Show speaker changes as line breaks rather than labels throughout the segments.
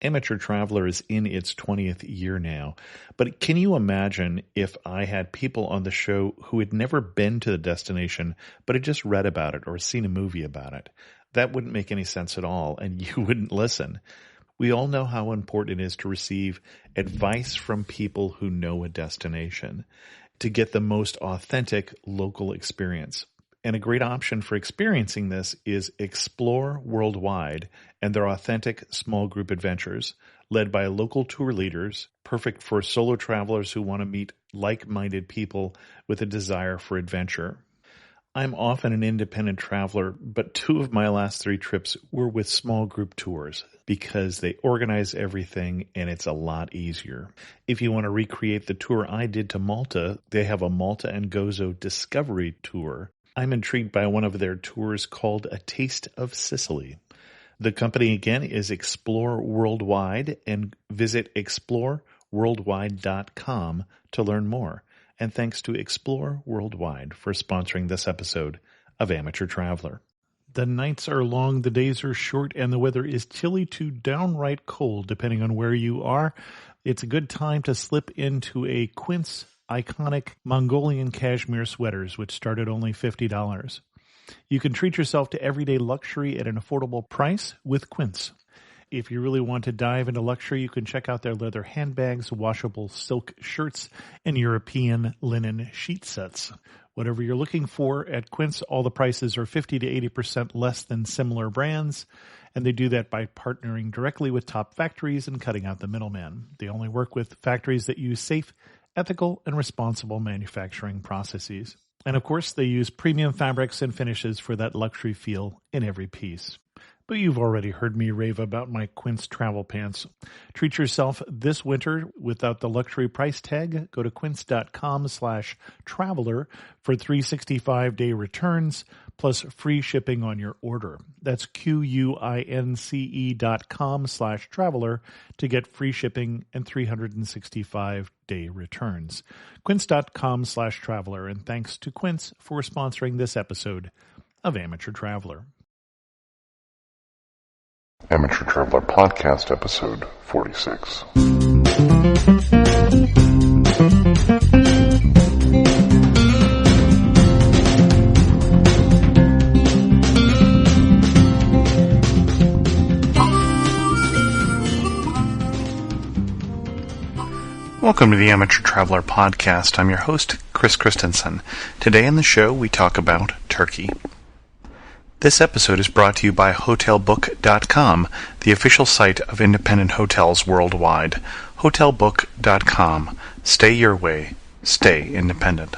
Amateur Traveler is in its 20th year now, but can you imagine if I had people on the show who had never been to the destination, but had just read about it or seen a movie about it? That wouldn't make any sense at all, and you wouldn't listen. We all know how important it is to receive advice from people who know a destination to get the most authentic local experience. And a great option for experiencing this is Explore Worldwide and their authentic small group adventures, led by local tour leaders, perfect for solo travelers who want to meet like-minded people with a desire for adventure. I'm often an independent traveler, but 2 of my last 3 trips were with small group tours because they organize everything and it's a lot easier. If you want to recreate the tour I did to Malta, they have a Malta and Gozo Discovery Tour. I'm intrigued by one of their tours called A Taste of Sicily. The company again is Explore Worldwide, and visit exploreworldwide.com to learn more. And thanks to Explore Worldwide for sponsoring this episode of Amateur Traveler. The nights are long, the days are short, and the weather is chilly to downright cold depending on where you are. It's a good time to slip into a Quince iconic Mongolian cashmere sweaters, which start at only $50. You can treat yourself to everyday luxury at an affordable price with Quince. If you really want to dive into luxury, you can check out their leather handbags, washable silk shirts, and European linen sheet sets. Whatever you're looking for at Quince, all the prices are 50 to 80% less than similar brands, and they do that by partnering directly with top factories and cutting out the middleman. They only work with factories that use safe, ethical, and responsible manufacturing processes. And of course, they use premium fabrics and finishes for that luxury feel in every piece. But you've already heard me rave about my Quince travel pants. Treat yourself this winter without the luxury price tag. Go to quince.com/traveler for 365-day returns plus free shipping on your order. That's QUINCE.com/traveler to get free shipping and 365-day returns. Quince.com/traveler, and thanks to Quince for sponsoring this episode of Amateur Traveler.
Amateur Traveler Podcast, episode 46. Welcome to the Amateur Traveler Podcast. I'm your host, Chris Christensen. Today on the show, we talk about Turkey. This episode is brought to you by HotelBook.com, the official site of independent hotels worldwide. HotelBook.com. Stay your way. Stay independent.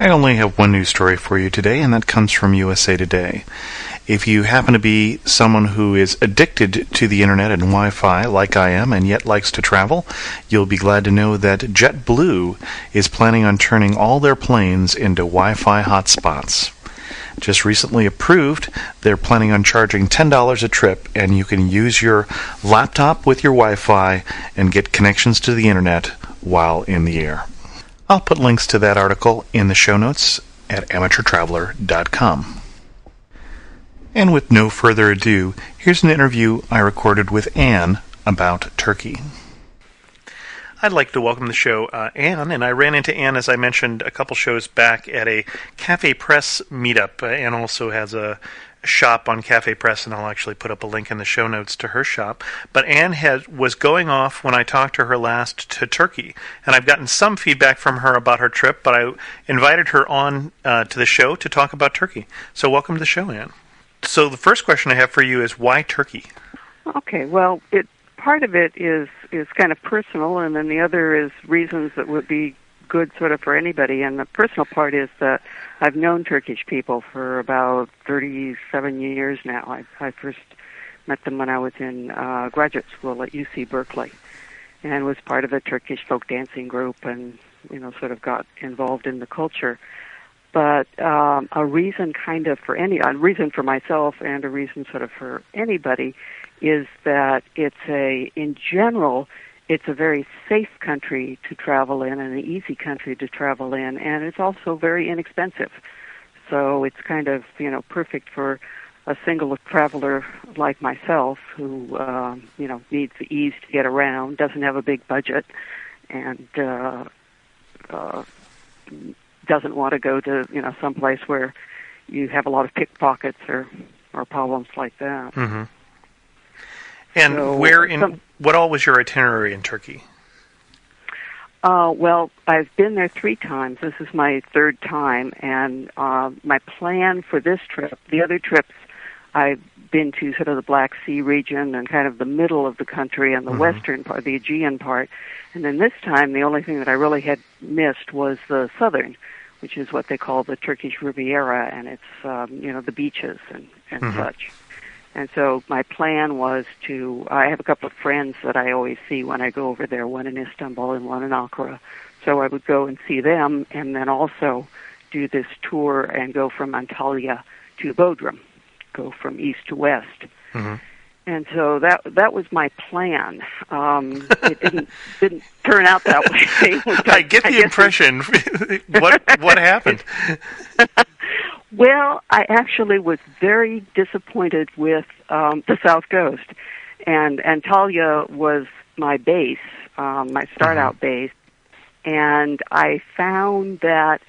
I only have one news story for you today, and that comes from USA Today. If you happen to be someone who is addicted to the internet and Wi-Fi like I am and yet likes to travel, you'll be glad to know that JetBlue is planning on turning all their planes into Wi-Fi hotspots. Just recently approved, they're planning on charging $10 a trip, and you can use your laptop with your Wi-Fi and get connections to the internet while in the air. I'll put links to that article in the show notes at amateurtraveler.com. And with no further ado, here's an interview I recorded with Anne about Turkey. I'd like to welcome to the show Anne, and I ran into Anne, as I mentioned, a couple shows back at a Cafe Press meetup. Anne also has a shop on Cafe Press, and I'll actually put up a link in the show notes to her shop. But Anne was going off when I talked to her last to Turkey, and I've gotten some feedback from her about her trip, but I invited her on to the show to talk about Turkey. So welcome to the show, Anne. So the first question I have for you is, why Turkey?
Okay, well, part of it is kind of personal, and then the other is reasons that would be good sort of for anybody. And the personal part is that I've known Turkish people for about 37 years now. I first met them when I was in graduate school at UC Berkeley and was part of a Turkish folk dancing group and, sort of got involved in the culture. But a reason reason for myself and a reason sort of for anybody is that in general, it's a very safe country to travel in and an easy country to travel in, and it's also very inexpensive. so it's kind of, perfect for a single traveler like myself who, needs the ease to get around, doesn't have a big budget, and doesn't want to go to, someplace where you have a lot of pickpockets or problems like that.
Mm-hmm. And so, what all was your itinerary in Turkey?
Well, I've been there 3 times. This is my 3rd time, and my plan for this trip, the other trips, I've been to sort of the Black Sea region and kind of the middle of the country and the western part, the Aegean part. And then this time, the only thing that I really had missed was the southern, which is what they call the Turkish Riviera, and it's, the beaches and such. And so my plan was I have a couple of friends that I always see when I go over there, one in Istanbul and one in Ankara. So I would go and see them and then also do this tour and go from Antalya to Bodrum, go from east to west. Mm-hmm. And so that was my plan. It didn't turn out that way.
I get the impression. What happened?
Well, I actually was very disappointed with the South Coast, and Antalya was my base, my start-out base, and I found that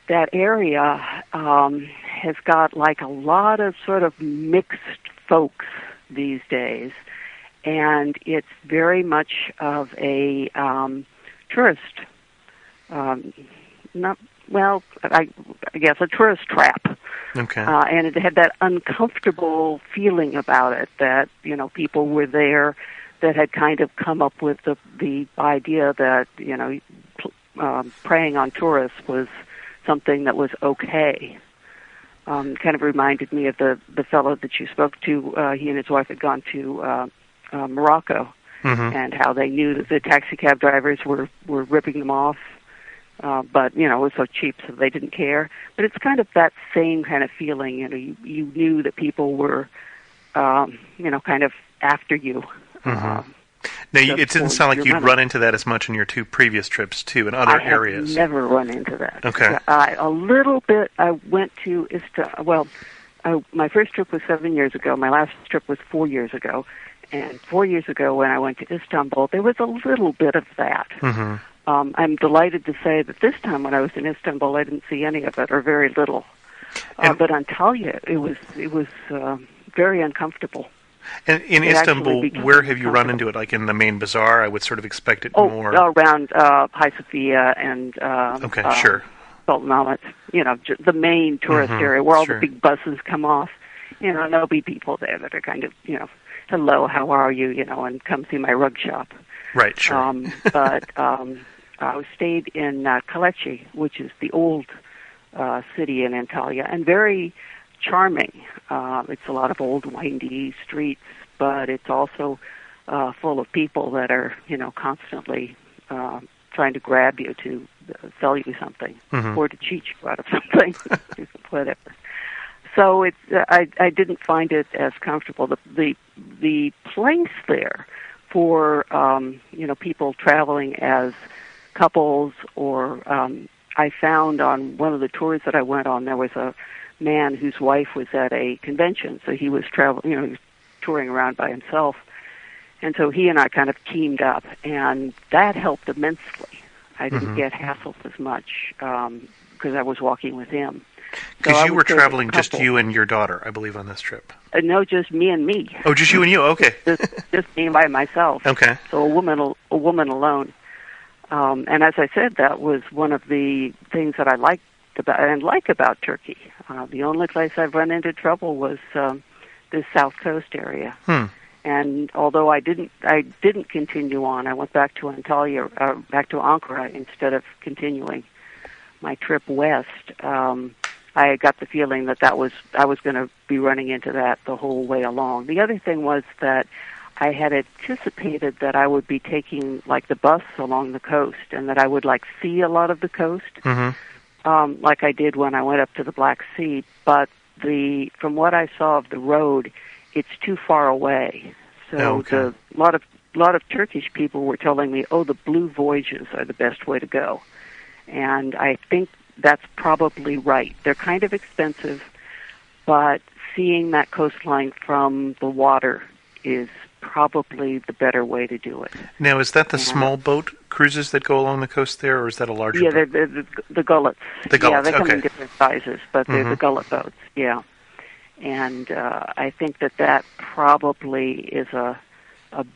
area has got like a lot of sort of mixed folks these days, and it's very much of a tourist, I guess a tourist trap.
Okay.
And it had that uncomfortable feeling about it that, people were there that had kind of come up with the idea that, preying on tourists was something that was okay. Kind of reminded me of the fellow that you spoke to. He and his wife had gone to Morocco, and how they knew that the taxi cab drivers were ripping them off. But, it was so cheap, so they didn't care. But it's kind of that same kind of feeling. You knew that people were, kind of after you.
Now, it didn't sound like you'd run into that as much in your 2 previous trips, too, in other areas.
I have never run into that.
Okay.
A little bit. I went to Istanbul. My first trip was 7 years ago. My last trip was 4 years ago. And 4 years ago, when I went to Istanbul, there was a little bit of that. Mm-hmm. I'm delighted to say that this time when I was in Istanbul, I didn't see any of it, or very little. But Antalya, it was very uncomfortable.
And in Istanbul, where have you run into it? Like in the main bazaar? I would sort of expect it more.
Around Hagia Sophia and
sure.
Sultanahmet, the main tourist area where all the big buses come off. And there'll be people there that are kind of, hello, how are you, and come see my rug shop.
Right, sure.
But I stayed in Kalechi, which is the old city in Antalya, and very charming. It's a lot of old, windy streets, but it's also full of people that are, constantly trying to grab you to sell you something or to cheat you out of something, whatever. So I didn't find it as comfortable. The place there for people traveling as couples, or I found on one of the tours that I went on, there was a man whose wife was at a convention, so he was he was touring around by himself, and so he and I kind of teamed up, and that helped immensely. I didn't get hassled as much because I was walking with him.
Because you were traveling just you and your daughter, I believe, on this trip.
No, just me and me.
Oh, just you and you. Okay.
just me by myself.
Okay.
So a woman alone. And as I said, that was one of the things that I liked about Turkey. The only place I've run into trouble was this South Coast area. And although I didn't continue on, I went back to Antalya, back to Ankara instead of continuing my trip west. I got the feeling that I was going to be running into that the whole way along. The other thing was that I had anticipated that I would be taking like the bus along the coast, and that I would see a lot of the coast, like I did when I went up to the Black Sea. But from what I saw of the road, it's too far away. So a lot of Turkish people were telling me, the blue voyages are the best way to go. And I think that's probably right. They're kind of expensive, but seeing that coastline from the water is probably the better way to do it.
Now, is that the small boat cruises that go along the coast there, or is that a larger boat?
Yeah, they're the gullets.
The gullets,
yeah, they come
okay.
in different sizes, but they're the gullet boats, yeah. And I think that probably is a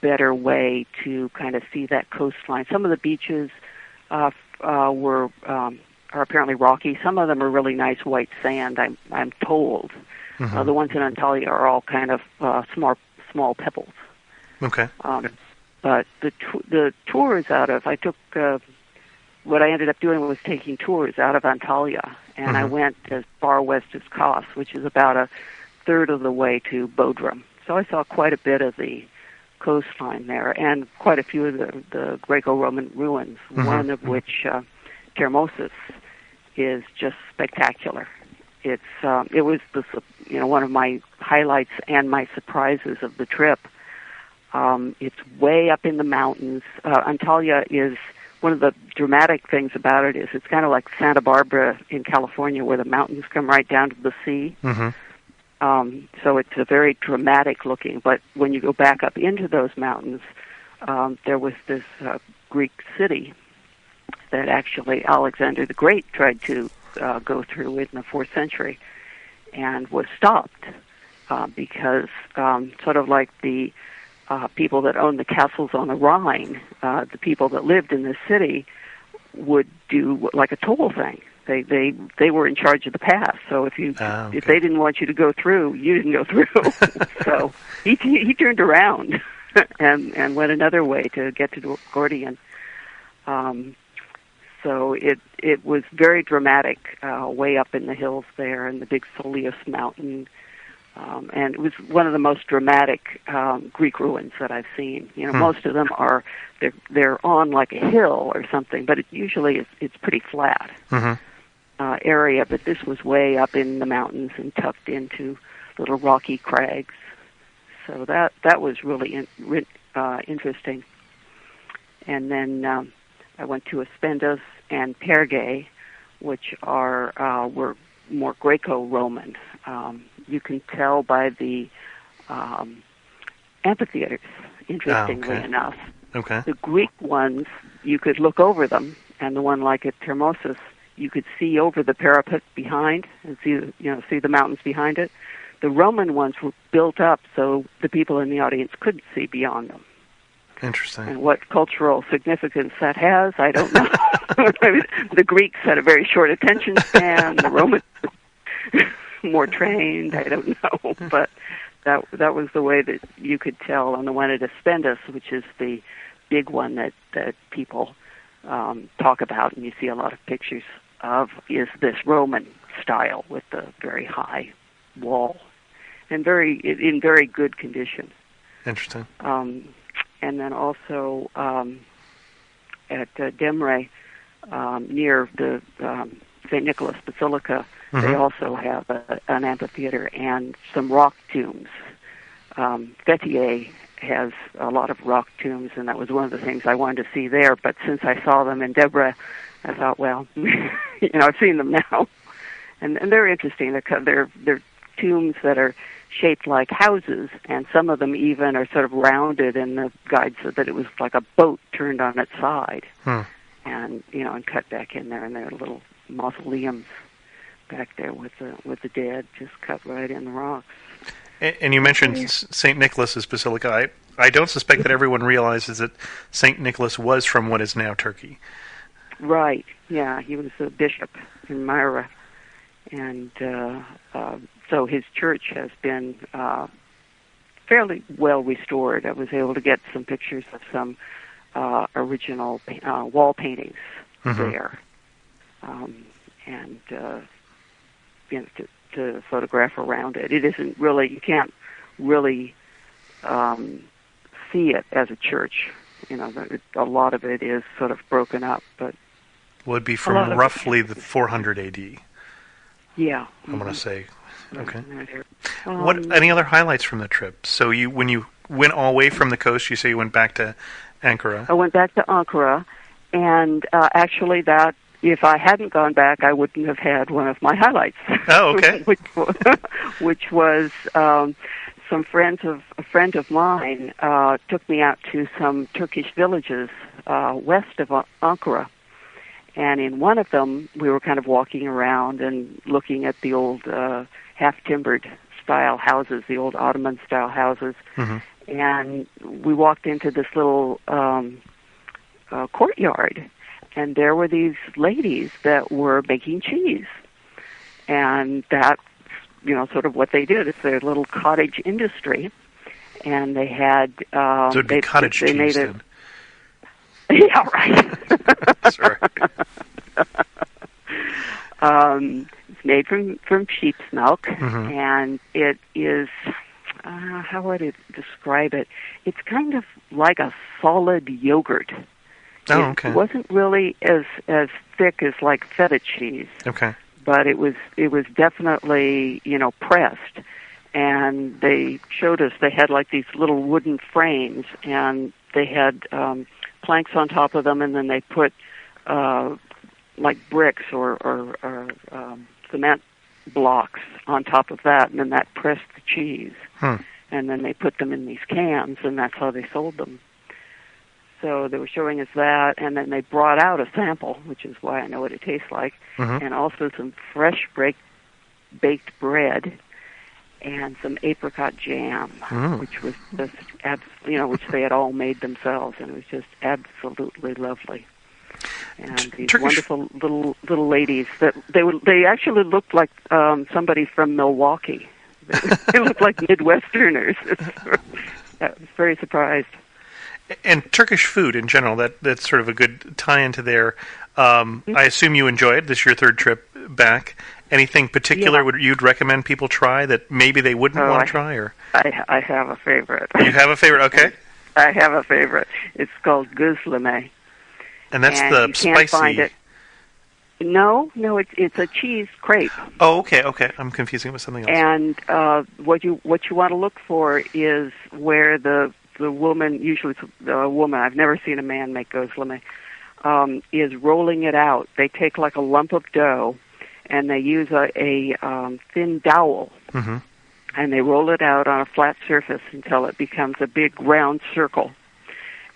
better way to kind of see that coastline. Some of the beaches are apparently rocky. Some of them are really nice white sand, I'm told. The ones in Antalya are all kind of small pebbles.
Okay.
But the tours I took, what I ended up doing was taking tours out of Antalya, and I went as far west as Kos, which is about a third of the way to Bodrum. So I saw quite a bit of the coastline there, and quite a few of the Greco-Roman ruins, one of which, Termosus, is just spectacular. It was one of my highlights and my surprises of the trip. It's way up in the mountains. Antalya is one of the dramatic things about it is it's kind of like Santa Barbara in California, where the mountains come right down to the sea. So it's a very dramatic looking. But when you go back up into those mountains, there was this Greek city that actually Alexander the Great tried to go through in the 4th century and was stopped because sort of like the people that owned the castles on the Rhine, the people that lived in this city would do like a toll thing. They were in charge of the pass. So if they didn't want you to go through, you didn't go through. So he turned around and went another way to get to Gordian. So it was very dramatic, way up in the hills there, and the big Soleus mountain. And it was one of the most dramatic Greek ruins that I've seen. Most of them they're on like a hill or something, but usually it's pretty flat area. But this was way up in the mountains and tucked into little rocky crags. So that was really interesting. And then I went to Aspendos and Perge, which were more Greco-Roman. You can tell by the amphitheaters, interestingly enough.
Okay.
The Greek ones, you could look over them, and the one like at Termosus, you could see over the parapet behind and see the mountains behind it. The Roman ones were built up so the people in the audience couldn't see beyond them.
Interesting.
And what cultural significance that has, I don't know. The Greeks had a very short attention span. The Romans more trained. I don't know, but that was the way that you could tell on the one at Aspendos, which is the big one that people talk about, and you see a lot of pictures of, is this Roman style with the very high wall and in very good condition.
Interesting.
And then also at Demre, near the St. Nicholas Basilica, they also have an amphitheater and some rock tombs. Fethiye has a lot of rock tombs, and that was one of the things I wanted to see there. But since I saw them in Debre, I thought, well, I've seen them now, and they're interesting. They're tombs that are shaped like houses, and some of them even are sort of rounded, and the guide said that it was like a boat turned on its side, and and cut back in there, and there are little mausoleums back there with the dead just cut right in the rocks.
And you mentioned St. Nicholas's Basilica. I don't suspect that everyone realizes that St. Nicholas was from what is now Turkey.
Right, yeah, he was a bishop in Myra, and so his church has been fairly well restored. I was able to get some pictures of some original wall paintings there, and to photograph around it. It isn't really, you can't really see it as a church. A lot of it is sort of broken up, but
would be from roughly the 400 AD.
Yeah,
I'm going to say. Okay.
What
any other highlights from the trip? So when you went all the way from the coast, you say you went back to Ankara.
I went back to Ankara, and actually that if I hadn't gone back, I wouldn't have had one of my highlights.
Oh, okay.
which was a friend of mine took me out to some Turkish villages west of Ankara. And in one of them, we were kind of walking around and looking at the old half-timbered style houses, the old Ottoman-style houses.
Mm-hmm.
And we walked into this little courtyard, and there were these ladies that were making cheese. And that's, sort of what they did. It's their little cottage industry. And they had...
so it'd be cottage cheese,
made
then.
Yeah, right.
Sorry.
It's made from sheep's milk,
mm-hmm.
and it is, how would I describe it? It's kind of like a solid yogurt.
Oh, okay.
It wasn't really as thick as like feta cheese.
Okay.
But it was definitely, pressed. And they showed us they had like these little wooden frames, and they had planks on top of them, and then they put like bricks or cement blocks on top of that, and then that pressed the cheese. And then they put them in these cans, and that's how they sold them. So they were showing us that, and then they brought out a sample, which is why I know what it tastes like,
mm-hmm.
and also some fresh baked bread and some apricot jam, which was just, which they had all made themselves, and it was just absolutely lovely. And these wonderful little ladies that they actually looked like somebody from Milwaukee. They looked like Midwesterners. I was very surprised.
And Turkish food in general, that's sort of a good tie-into there. I assume you enjoy it. This is your third trip back. Anything particular you'd recommend people try that maybe they wouldn't want to try? Or
I have a favorite.
You have a favorite? Okay.
I have a favorite. It's called gözleme.
And that's the spicy...
You can't find it. No, it's a cheese crepe.
Oh, okay. I'm confusing it with something else.
And what you want to look for is where the woman, usually it's a woman, I've never seen a man make gözleme, is rolling it out. They take like a lump of dough, and they use a thin dowel,
mm-hmm.
and they roll it out on a flat surface until it becomes a big round circle.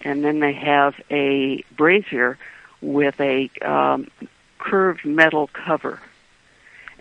And then they have a brazier with a curved metal cover,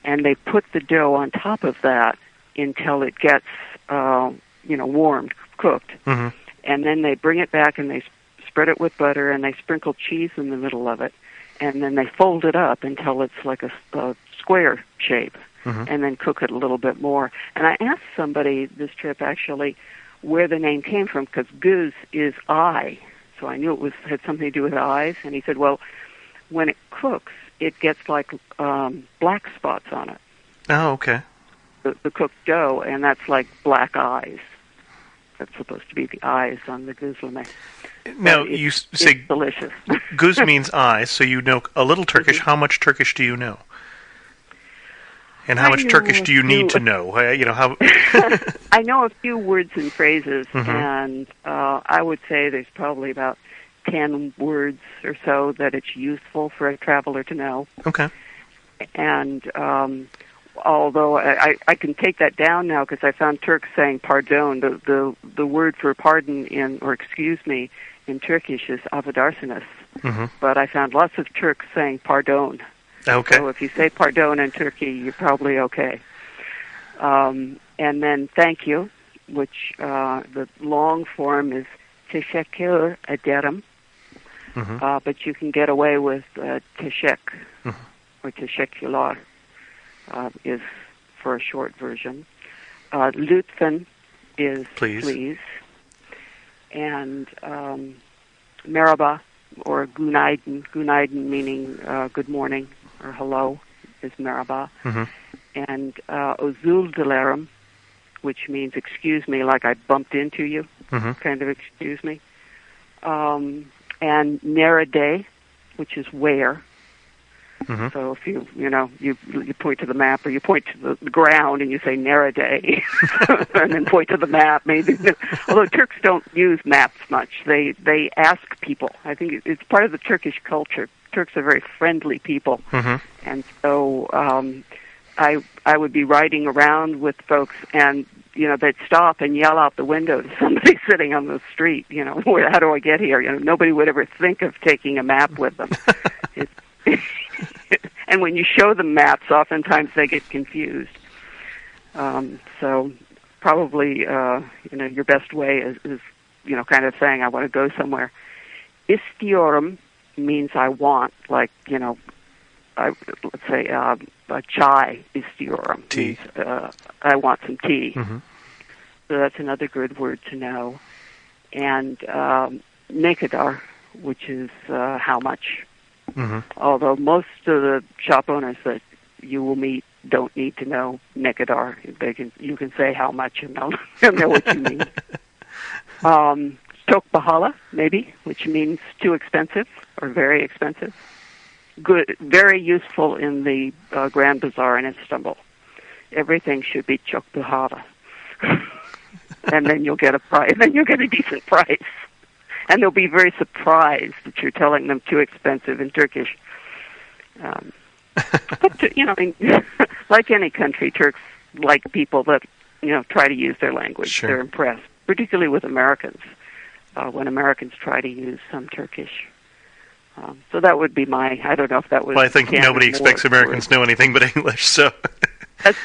and they put the dough on top of that until it gets, warmed, cooked.
Mm-hmm.
And then they bring it back and they spread it with butter, and they sprinkle cheese in the middle of it, and then they fold it up until it's like a square shape,
mm-hmm.
and then cook it a little bit more. And I asked somebody this trip actually where the name came from, because göz is eye, so I knew it had something to do with eyes. And he said, well, when it cooks, it gets like black spots on it.
Oh, okay.
The cooked dough, and that's like black eyes. That's supposed to be the eyes on the gözleme.
Now, you say
it's delicious.
Göz means eyes, so you know a little Turkish.
Mm-hmm.
How much Turkish do you know? And how much Turkish do you need to know? How?
I know a few words and phrases,
mm-hmm.
and I would say there's probably about 10 words or so that it's useful for a traveler to know.
Okay.
And although I can take that down now because I found Turks saying pardon. The word for pardon or excuse me in Turkish is affedersiniz.
Mm-hmm.
But I found lots of Turks saying pardon.
Okay.
So if you say pardon in Turkey, you're probably okay. And then thank you, which the long form is teşekkür ederim.
Mm-hmm.
But you can get away with teşek
mm-hmm.
or teşekkürler is for a short version. Lütfen is please. And merhaba or günaydın. Günaydın meaning good morning or hello is merhaba.
Mm-hmm.
And özür dilerim, which means excuse me, like I bumped into you,
mm-hmm.
kind of excuse me. And nerede, which is where.
Mm-hmm.
So if you point to the map or you point to the ground and you say nerede, and then point to the map, maybe. Although Turks don't use maps much, they ask people. I think it's part of the Turkish culture Turks are very friendly people,
Mm-hmm.
and so I would be riding around with folks, and they'd stop and yell out the window to somebody sitting on the street. How do I get here? Nobody would ever think of taking a map with them. And when you show them maps, oftentimes they get confused. So probably, your best way is kind of saying, I want to go somewhere. Istiyorum means I want, like, let's say a chai istiyorum.
Tea.
Means, I want some tea.
Mm-hmm.
So that's another good word to know. And ne kadar, which is how much.
Mm-hmm.
Although most of the shop owners that you will meet don't need to know ne kadar. You can say how much and they'll know what you mean. Çok pahalı, maybe, which means too expensive or very expensive. Good, very useful in the Grand Bazaar in Istanbul. Everything should be çok pahalı, and then you'll get a price. Then you'll get a decent price, and they'll be very surprised that you're telling them too expensive in Turkish. But like any country, Turks like people that try to use their language.
Sure.
They're impressed, particularly with Americans. When Americans try to use some Turkish. So that would be I don't know if that was...
Well, I think nobody expects Americans to know anything but English, so...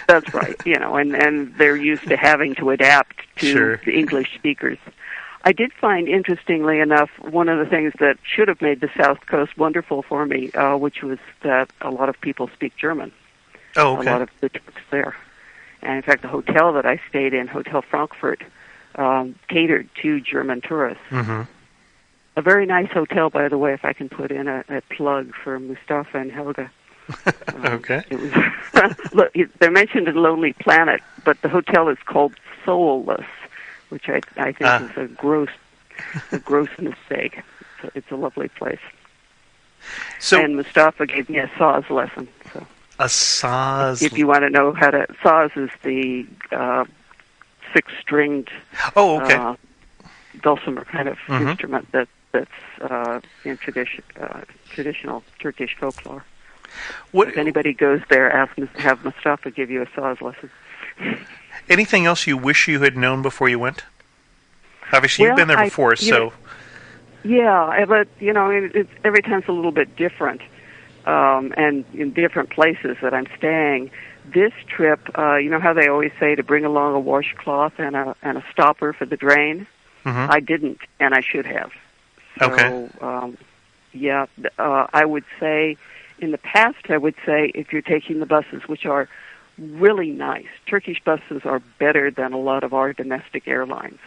That's right, and they're used to having to adapt to
Sure.
the English speakers. I did find, interestingly enough, one of the things that should have made the South Coast wonderful for me, which was that a lot of people speak German.
Oh, okay.
A lot of the Turks there. And in fact, the hotel that I stayed in, Hotel Frankfurt, catered to German tourists.
Mm-hmm.
A very nice hotel, by the way, if I can put in a plug for Mustafa and Helga.
Okay.
It was, look, they're mentioned in Lonely Planet, but the hotel is called Soulless, which I think is a gross mistake. It's a lovely place.
So,
and Mustafa gave me a saz lesson. So
a saz...
if you want to know how to... Saz is the six-stringed
Oh, okay.
dulcimer kind of
Mm-hmm.
instrument that's in traditional Turkish folklore.
What,
If anybody goes there, have Mustafa give you a saz lesson.
anything else you wish you had known before you went? Obviously, you've been there before, so...
Yeah, but, every time's a little bit different, and in different places that I'm staying. This trip, how they always say to bring along a washcloth and a stopper for the drain?
Mm-hmm.
I didn't, and I should have. So,
Okay.
I would say, in the past, if you're taking the buses, which are really nice, Turkish buses are better than a lot of our domestic airlines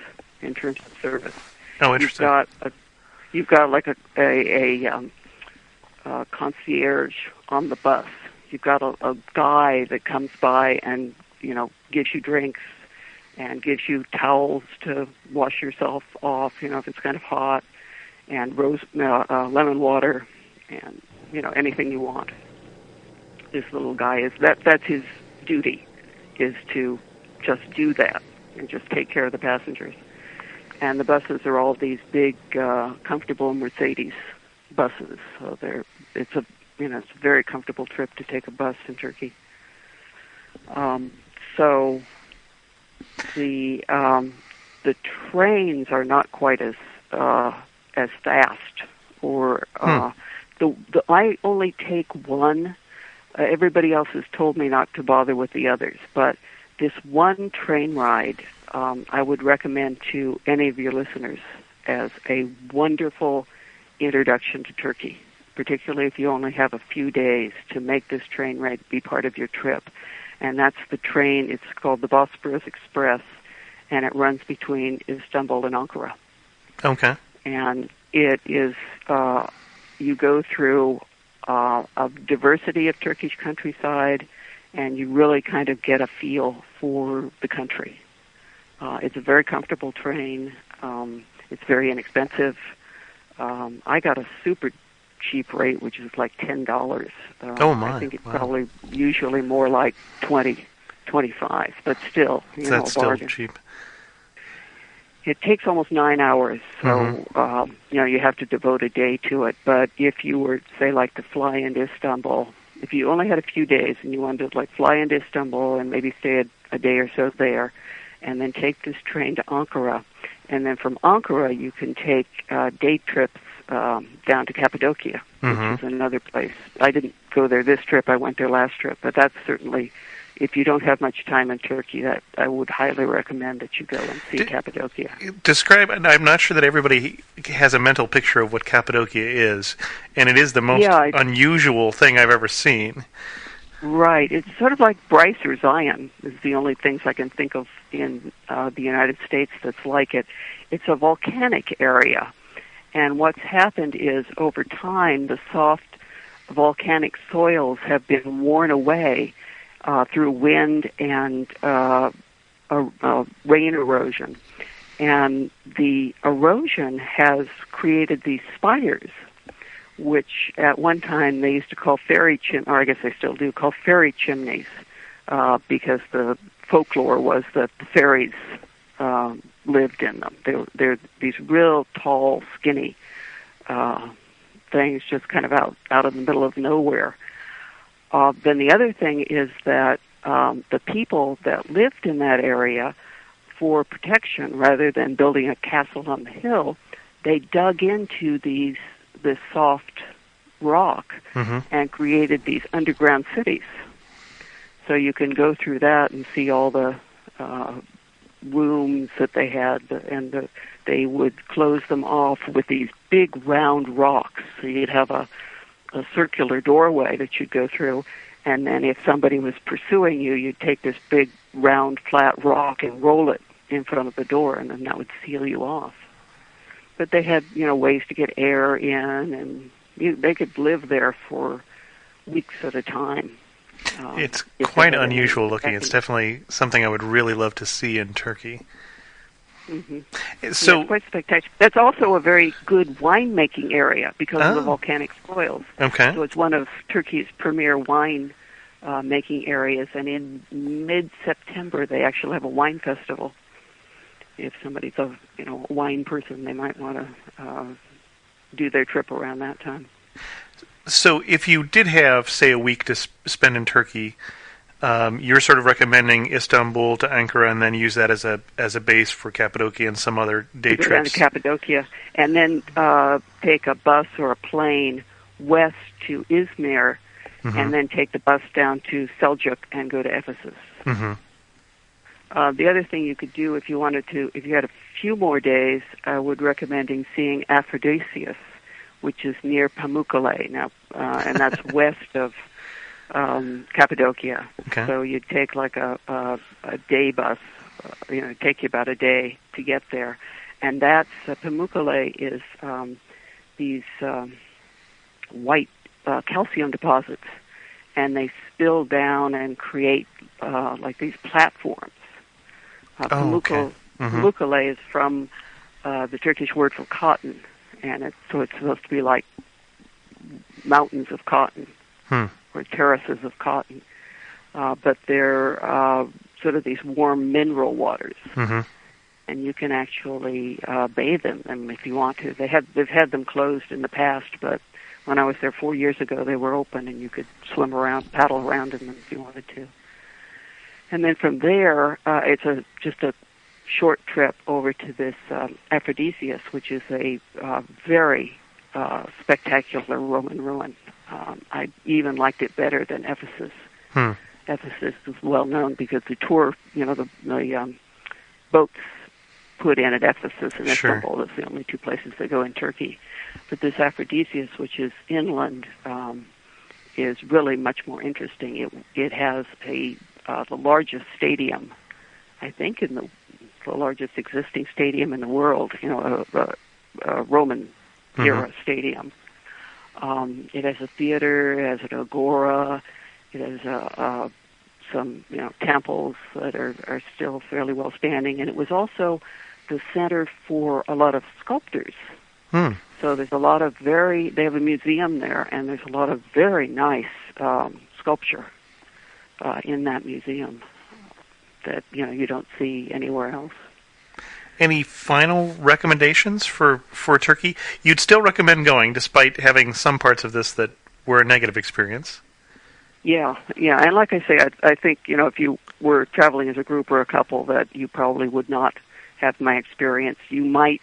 in terms of service.
Oh, interesting.
You've got like a concierge on the bus. You've got a guy that comes by and gives you drinks and gives you towels to wash yourself off, if it's kind of hot, and lemon water, and anything you want. This little guy that's his duty, is to just do that and just take care of the passengers. And the buses are all these big, comfortable Mercedes buses. So it's a very comfortable trip to take a bus in Turkey. So the trains are not quite as fast, or I only take one. Everybody else has told me not to bother with the others, but this one train ride I would recommend to any of your listeners as a wonderful introduction to Turkey, particularly if you only have a few days to make this train ride be part of your trip. And that's the train, it's called the Bosporus Express, and it runs between Istanbul and Ankara.
Okay.
And it is, you go through a diversity of Turkish countryside, and you really kind of get a feel for the country. It's a very comfortable train. It's very inexpensive. I got a super cheap rate, which is like $10.
Oh my!
I think it's probably usually more like 20, 25, but still,
That's
a bargain.
still cheap.
It takes almost 9 hours, so you have to devote a day to it. But if you were, say, like to fly into Istanbul, if you only had a few days and you wanted to like fly into Istanbul and maybe stay a day or so there, and then take this train to Ankara, and then from Ankara you can take day trips down to Cappadocia, which is another place. I didn't go there this trip; I went there last trip, but that's certainly. If you don't have much time in Turkey, that I would highly recommend that you go and see Cappadocia.
Describe, and I'm not sure that everybody has a mental picture of what Cappadocia is, and it is the most unusual thing I've ever seen.
Right. It's sort of like Bryce or Zion is the only things I can think of in the United States that's like it. It's a volcanic area, and what's happened is over time the soft volcanic soils have been worn away through wind and rain erosion. And the erosion has created these spires, which at one time they used to call or I guess they still do, call fairy chimneys, because the folklore was that the fairies lived in them. They're these real tall, skinny things just kind of out in the middle of nowhere. Then the other thing is that the people that lived in that area, for protection, rather than building a castle on the hill, they dug into this soft rock and created these underground cities. So you can go through that and see all the rooms that they had, and they would close them off with these big round rocks. So you'd have a circular doorway that you'd go through, and then if somebody was pursuing you, you'd take this big round flat rock and roll it in front of the door, and then that would seal you off. But they had, ways to get air in, and they could live there for weeks at a time.
It's quite unusual looking. It's definitely something I would really love to see in Turkey.
Mm-hmm.
So
it's quite spectacular. That's also a very good winemaking area because of the volcanic soils.
Okay.
So it's one of Turkey's premier wine making areas, and in mid-September they actually have a wine festival. If somebody's a wine person, they might want to do their trip around that time.
So if you did have, say, a week to spend in Turkey, you're sort of recommending Istanbul to Ankara, and then use that as a base for Cappadocia and some other day trips.
Go down to Cappadocia, and then take a bus or a plane west to Izmir, and then take the bus down to Seljuk and go to Ephesus. The other thing you could do if you had a few more days, I would recommend seeing Aphrodisias, which is near Pamukkale now, and that's west of Cappadocia.
Okay.
So you'd take like a day bus, it'd take you about a day to get there, and that's Pamukkale is these white calcium deposits, and they spill down and create like these platforms. Pamukkale is from the Turkish word for cotton, and it's supposed to be like mountains of cotton or terraces of cotton, but they're sort of these warm mineral waters, and you can actually bathe in them if you want to. They've had them closed in the past, but when I was there 4 years ago, they were open, and you could swim around, paddle around in them if you wanted to. And then from there, it's just a short trip over to this Aphrodisias, which is a very spectacular Roman ruin. I even liked it better than Ephesus. Ephesus is well known because the tour, the boats put in at Ephesus and Istanbul. That's the only two places they go in Turkey. But this Aphrodisias, which is inland, is really much more interesting. It has the largest stadium, I think, in the largest existing stadium in the world. A Roman era stadium. It has a theater, it has an agora, it has some temples that are still fairly well standing, and it was also the center for a lot of sculptors. So there's a lot of they have a museum there, and there's a lot of very nice sculpture in that museum that you don't see anywhere else.
Any final recommendations for Turkey? You'd still recommend going, despite having some parts of this that were a negative experience.
Yeah, and like I say, I think, if you were traveling as a group or a couple, that you probably would not have my experience. You might,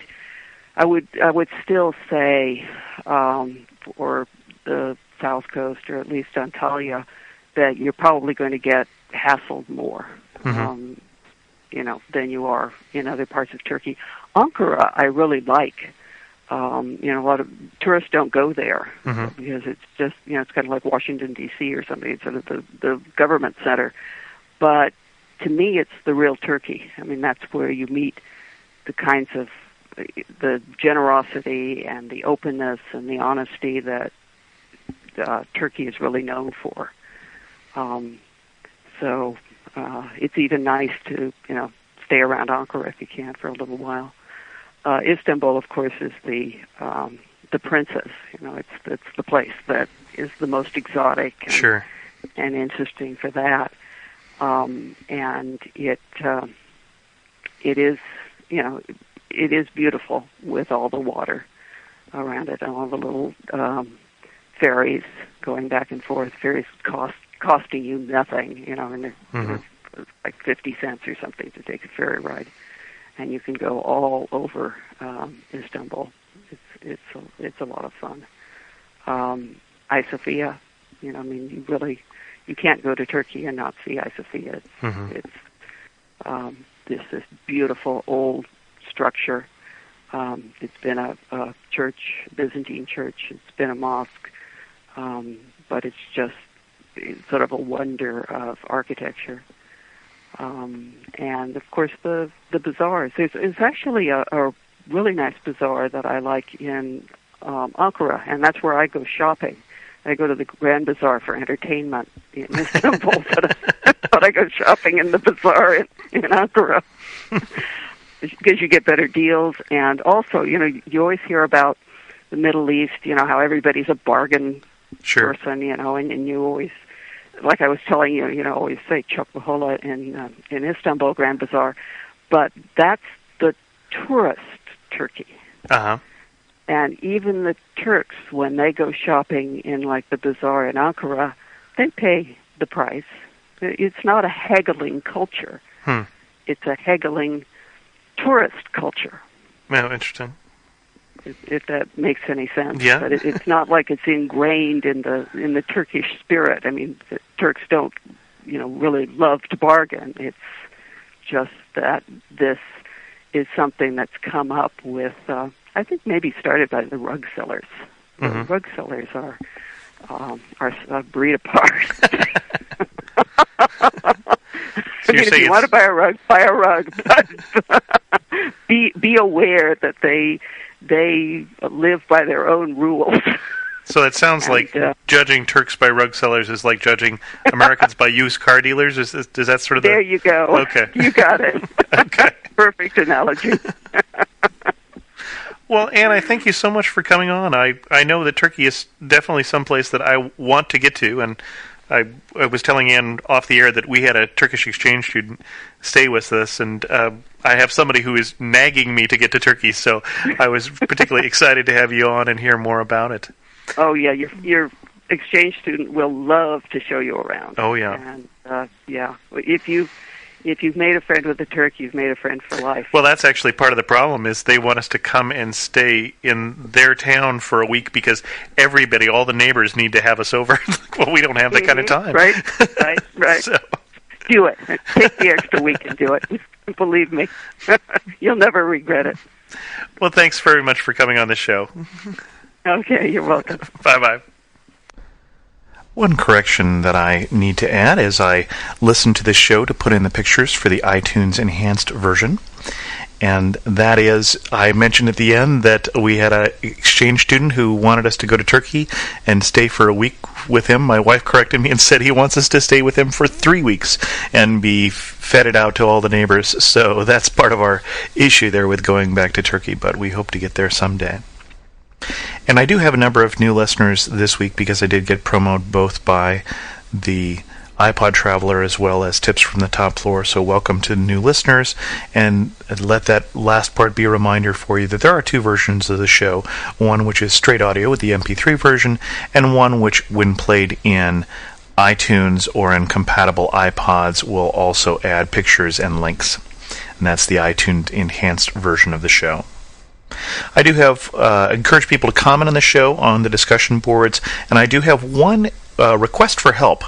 I would still say, for the South Coast, or at least Antalya, that you're probably going to get hassled more, than you are in other parts of Turkey. Ankara, I really like. A lot of tourists don't go there because it's just, it's kind of like Washington, D.C. or something. It's sort of the government center. But to me, it's the real Turkey. I mean, that's where you meet the kinds of the generosity and the openness and the honesty that Turkey is really known for. So it's even nice to, stay around Ankara if you can for a little while. Istanbul, of course, is the princess. It's the place that is the most exotic and interesting for that. And it is, it is beautiful with all the water around it and all the little ferries going back and forth. Ferries costing you nothing, and they're like 50 cents or something to take a ferry ride. And you can go all over Istanbul. It's a lot of fun. Hagia Sophia, you can't go to Turkey and not see Hagia Sophia. It's this beautiful old structure. It's been a church, Byzantine church. It's been a mosque, but it's just sort of a wonder of architecture. And of course the bazaars. There's actually a really nice bazaar that I like in Ankara, and that's where I go shopping. I go to the Grand Bazaar for entertainment in Istanbul, but I go shopping in the bazaar in Ankara because you get better deals. And also, you always hear about the Middle East, how everybody's a bargain person, and you always, like I was telling you, always say Çokluhola in Istanbul Grand Bazaar, but that's the tourist Turkey. And even the Turks, when they go shopping in like the bazaar in Ankara, they pay the price. It's not a haggling culture. It's a haggling tourist culture.
Oh, interesting.
If that makes any sense.
Yeah.
But it's not like it's ingrained in the Turkish spirit. I mean, the Turks don't, really love to bargain. It's just that this is something that's come up with, I think maybe started by the rug sellers. The rug sellers are a breed apart.
So
if you want to buy a rug, buy a rug. But be aware that they live by their own rules.
So it sounds like judging Turks by rug sellers is like judging Americans by used car dealers. Is that sort of
There you go.
Okay.
You got it.
Okay.
Perfect analogy.
Well, Anne, I thank you so much for coming on. I know that Turkey is definitely someplace that I want to get to, and I was telling Anne off the air that we had a Turkish exchange student stay with us, and I have somebody who is nagging me to get to Turkey, so I was particularly excited to have you on and hear more about it.
Oh, yeah, your exchange student will love to show you around.
Oh, yeah.
And, if you've made a friend with a Turk, you've made a friend for life.
Well, that's actually part of the problem is they want us to come and stay in their town for a week because everybody, all the neighbors, need to have us over. Well, we don't have that kind of time.
Right. So. Do it. Take the extra week and do it. Believe me, you'll never regret it.
Well, thanks very much for coming on the show.
Okay, you're welcome.
Bye-bye. One correction that I need to add is I listened to this show to put in the pictures for the iTunes enhanced version. And that is, I mentioned at the end that we had an exchange student who wanted us to go to Turkey and stay for a week with him. My wife corrected me and said he wants us to stay with him for 3 weeks and be feted out to all the neighbors. So that's part of our issue there with going back to Turkey, but we hope to get there someday. And I do have a number of new listeners this week because I did get promoted both by the iPod Traveler, as well as Tips from the Top Floor. So welcome to new listeners, and let that last part be a reminder for you that there are two versions of the show, one which is straight audio with the MP3 version, and one which, when played in iTunes or in compatible iPods, will also add pictures and links. And that's the iTunes enhanced version of the show. I do have encourage people to comment on the show on the discussion boards, and I do have one request for help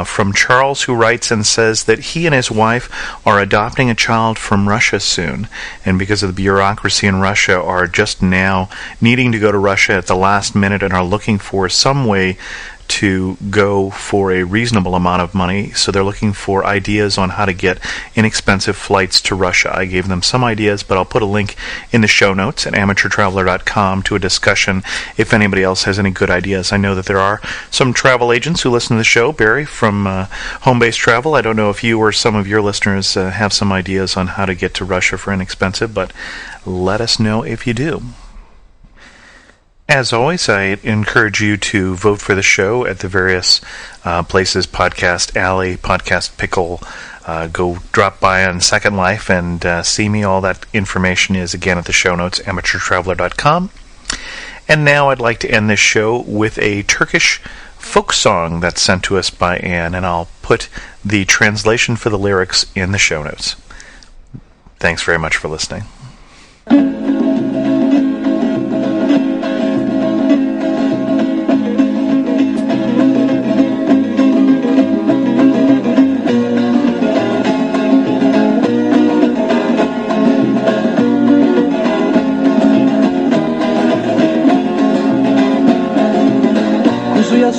from Charles, who writes and says that he and his wife are adopting a child from Russia soon, and because of the bureaucracy in Russia are just now needing to go to Russia at the last minute and are looking for some way to go for a reasonable amount of money, so they're looking for ideas on how to get inexpensive flights to Russia. I gave them some ideas, but I'll put a link in the show notes at amateurtraveler.com to a discussion if anybody else has any good ideas. I know that there are some travel agents who listen to the show. Barry from Home Base Travel, I don't know if you or some of your listeners have some ideas on how to get to Russia for inexpensive, but let us know if you do. As always, I encourage you to vote for the show at the various places, Podcast Alley, Podcast Pickle. Go drop by on Second Life and see me. All that information is, again, at the show notes, amateurtraveler.com. And now I'd like to end this show with a Turkish folk song that's sent to us by Anne, and I'll put the translation for the lyrics in the show notes. Thanks very much for listening.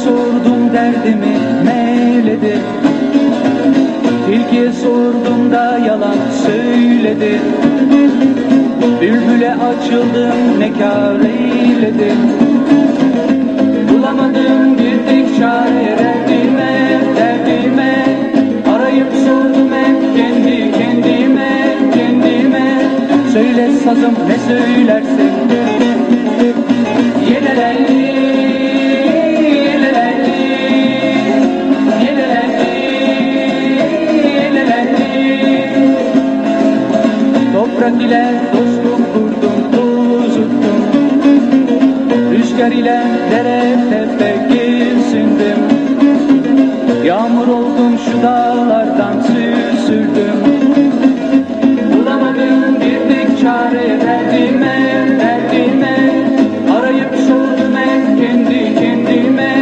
Sordum derdimi neyledi, tilkiye sordum da yalan söyledi. Bülbüle açıldım ne kâr eyledi. Bulamadım bir tek çare derdime. Arayıp sordum hep kendi kendime. Söyle sazım ne söylersin. Yelelelli. Toprak ile dostluk kurdum, tuzuttum. Rüzgar ile dere tepe gezindim. Yağmur oldum şu dağlardan süzüldüm. Bulamadım bir tek çare derdime. Arayıp sordum hep kendi kendime.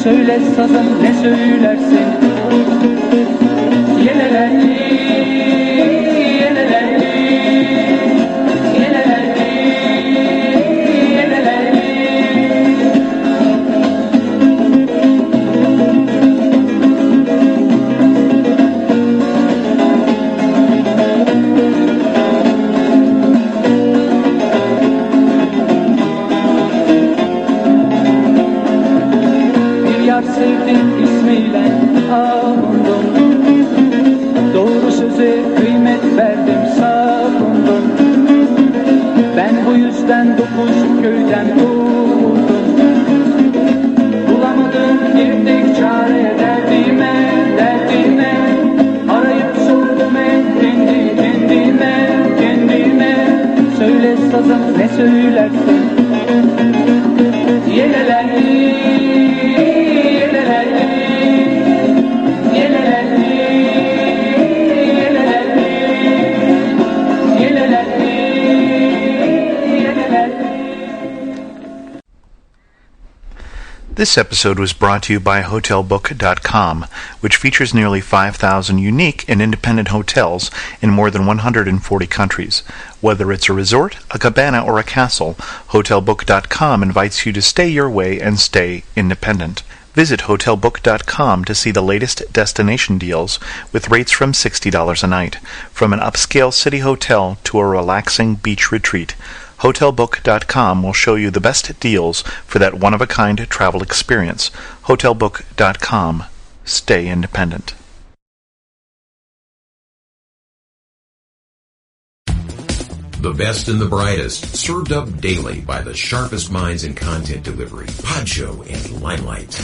Söyle sazım ne söylersin. Yelelelli. Sevdim ismiyle avundum. Doğru söze kıymet verdim, savundum. Ben bu yüzden 9 köyden doğdum. Bulamadım bir tek çare derdime. Arayıp sordum hep kendi kendime. Söyle sazım ne söylersin. Yelelelli.
This episode was brought to you by HotelBook.com, which features nearly 5,000 unique and independent hotels in more than 140 countries. Whether it's a resort, a cabana, or a castle, HotelBook.com invites you to stay your way and stay independent. Visit HotelBook.com to see the latest destination deals with rates from $60 a night, from an upscale city hotel to a relaxing beach retreat. HotelBook.com will show you the best deals for that one-of-a-kind travel experience. HotelBook.com. Stay independent.
The best and the brightest, served up daily by the sharpest minds in content delivery. Podshow and Limelight.